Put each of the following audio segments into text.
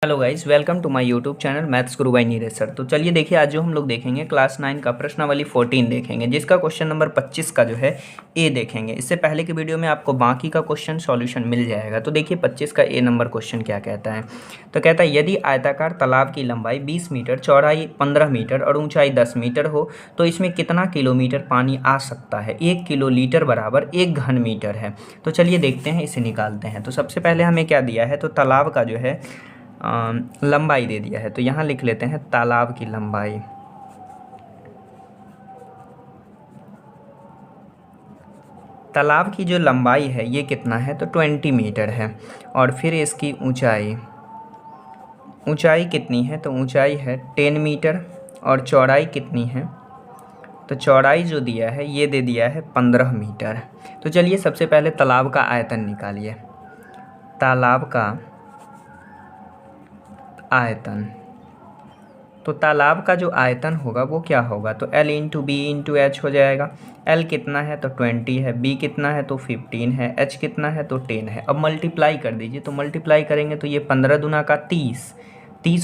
Hello guys, welcome to my YouTube channel maths Guru by Neeraj sir. तो चलिए देखिए, आज जो हम लोग देखेंगे क्लास 9 का प्रश्नावली 14 देखेंगे, जिसका क्वेश्चन नंबर 25 का जो है ए देखेंगे। इससे पहले की वीडियो में आपको बाकी का क्वेश्चन सॉल्यूशन मिल जाएगा। तो देखिए 25 का ए नंबर क्वेश्चन क्या कहता है। तो कहता है यदि आयताकार तालाब की लंबाई 20 मीटर, चौड़ाई 15 मीटर और ऊंचाई 10 मीटर हो तो इसमें कितना किलोमीटर पानी आ सकता है। 1 किलो लीटर बराबर 1 घन मीटर है। तो चलिए देखते हैं, इसे निकालते हैं। तो सबसे पहले हमें क्या दिया है, तो तालाब का जो है लंबाई दे दिया है। तो यहाँ लिख लेते हैं तालाब की लंबाई। तालाब की जो लंबाई है ये कितना है, तो 20 मीटर है। और फिर इसकी ऊंचाई कितनी है, तो ऊंचाई है 10 मीटर। और चौड़ाई कितनी है, तो चौड़ाई जो दिया है ये दे दिया है 15 मीटर। तो चलिए सबसे पहले तालाब का आयतन निकालिए। तालाब का आयतन, तो तालाब का जो आयतन होगा वो क्या होगा, तो L into B into H हो जाएगा। L कितना है, तो 20 है। B कितना है, तो 15 है। H कितना है, तो 10 है। अब मल्टीप्लाई कर दीजिए। तो मल्टीप्लाई करेंगे तो ये 15 दूना का 30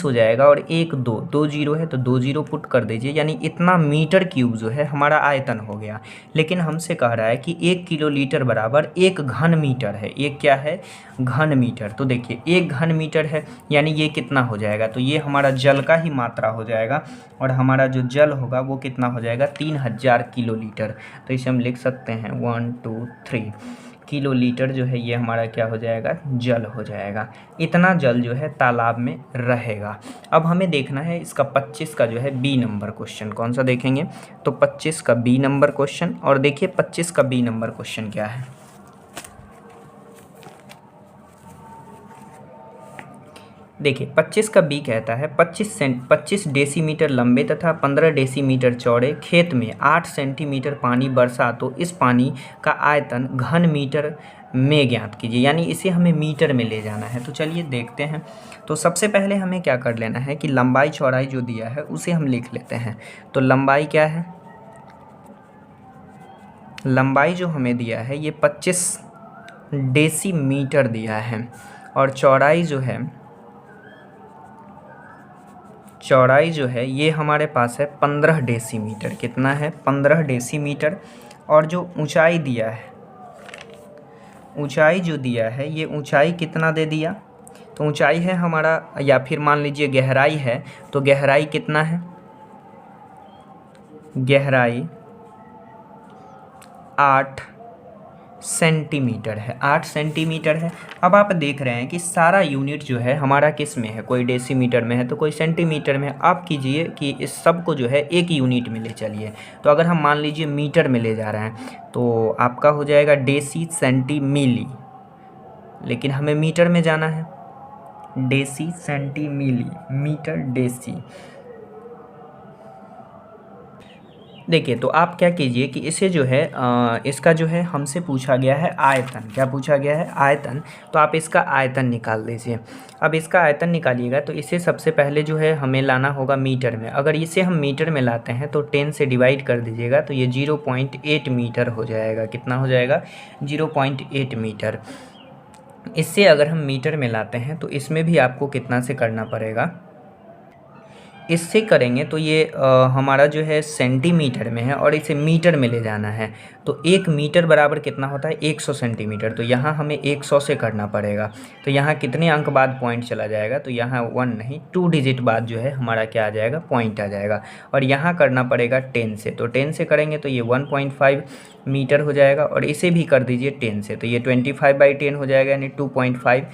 हो जाएगा। और एक दो जीरो है तो 2 जीरो पुट कर दीजिए, यानी इतना मीटर क्यूब जो है हमारा आयतन हो गया। लेकिन हमसे कह रहा है कि 1 किलो लीटर बराबर 1 घन मीटर है। एक क्या है, घन मीटर। तो देखिए 1 घन मीटर है, यानी ये कितना हो जाएगा, तो ये हमारा जल का ही मात्रा हो जाएगा। और हमारा जो जल होगा वो कितना हो जाएगा, 3000 किलो लीटर। तो इसे हम लिख सकते हैं 1 2 3 किलो लीटर जो है ये हमारा क्या हो जाएगा, जल हो जाएगा। इतना जल जो है तालाब में रहेगा। अब हमें देखना है इसका 25 का जो है बी नंबर क्वेश्चन। कौन सा देखेंगे, तो 25 का बी नंबर क्वेश्चन। और देखिए 25 का बी नंबर क्वेश्चन क्या है। देखिए 25 का बी कहता है 25 डेसीमीटर लंबे तथा 15 डेसीमीटर चौड़े खेत में 8 सेंटीमीटर पानी बरसा तो इस पानी का आयतन घन मीटर में ज्ञात कीजिए। यानी इसे हमें मीटर में ले जाना है। तो चलिए देखते हैं। तो सबसे पहले हमें क्या कर लेना है कि लंबाई चौड़ाई जो दिया है उसे हम लिख लेते हैं। तो लंबाई क्या है, लंबाई जो हमें दिया है ये 25 डेसीमीटर दिया है। और चौड़ाई जो है ये हमारे पास है 15 डेसीमीटर। कितना है, 15 डेसीमीटर। और जो ऊंचाई दिया है, ऊंचाई जो दिया है ये ऊंचाई कितना दे दिया, तो ऊंचाई है हमारा, या फिर मान लीजिए गहराई है। तो गहराई कितना है, गहराई 8 सेंटीमीटर है। 8 सेंटीमीटर है। अब आप देख रहे हैं कि सारा यूनिट जो है हमारा किस में है, कोई डेसीमीटर में है तो कोई सेंटीमीटर में है। आप कीजिए कि इस सब को जो है एक यूनिट में ले चलिए। तो अगर हम मान लीजिए मीटर में ले जा रहे हैं तो आपका हो जाएगा डेसी सेंटी मिली, लेकिन हमें मीटर में जाना है। Deci centi milli, metre deci. देखिए तो आप क्या कीजिए कि इसे जो है इसका जो है हमसे पूछा गया है आयतन। क्या पूछा गया है, आयतन। तो आप इसका आयतन निकाल दीजिए। अब इसका आयतन निकालिएगा तो इसे सबसे पहले जो है हमें लाना होगा मीटर में। अगर इसे हम मीटर में लाते हैं तो 10 से डिवाइड कर दीजिएगा तो ये 0.8 मीटर हो जाएगा। कितना हो जाएगा, 0.8 मीटर। इससे अगर हम मीटर में लाते हैं तो इसमें भी आपको कितना से करना पड़ेगा, इससे करेंगे तो ये हमारा जो है सेंटीमीटर में है और इसे मीटर में ले जाना है। तो 1 मीटर बराबर कितना होता है, 100 सेंटीमीटर। तो यहाँ हमें 100 से करना पड़ेगा। तो यहाँ कितने अंक बाद पॉइंट चला जाएगा, तो यहाँ 1 नहीं 2 डिजिट बाद जो है हमारा क्या आ जाएगा, पॉइंट आ जाएगा। और यहाँ करना पड़ेगा 10 से। तो 10 से करेंगे तो ये 1.5 मीटर हो जाएगा। और इसे भी कर दीजिए 10 से, तो ये 25/10 हो जाएगा, यानी 2.5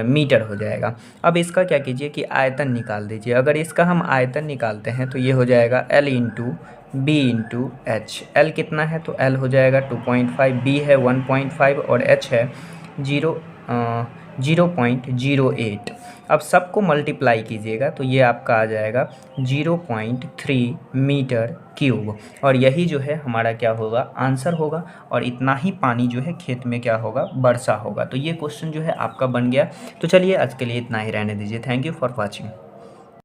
मीटर हो जाएगा। अब इसका क्या कीजिए कि आयतन निकाल दीजिए। अगर इसका हम आयतन निकालते हैं तो ये हो जाएगा L into B into H. L कितना है, तो L हो जाएगा 2.5, B है 1.5 और H है 0.08। अब सबको मल्टीप्लाई कीजिएगा तो ये आपका आ जाएगा 0.3 मीटर क्यूब। और यही जो है हमारा क्या होगा, आंसर होगा। और इतना ही पानी जो है खेत में क्या होगा, वर्षा होगा। तो ये क्वेश्चन जो है आपका बन गया। तो चलिए आज के लिए इतना ही रहने दीजिए। Thank you for watching.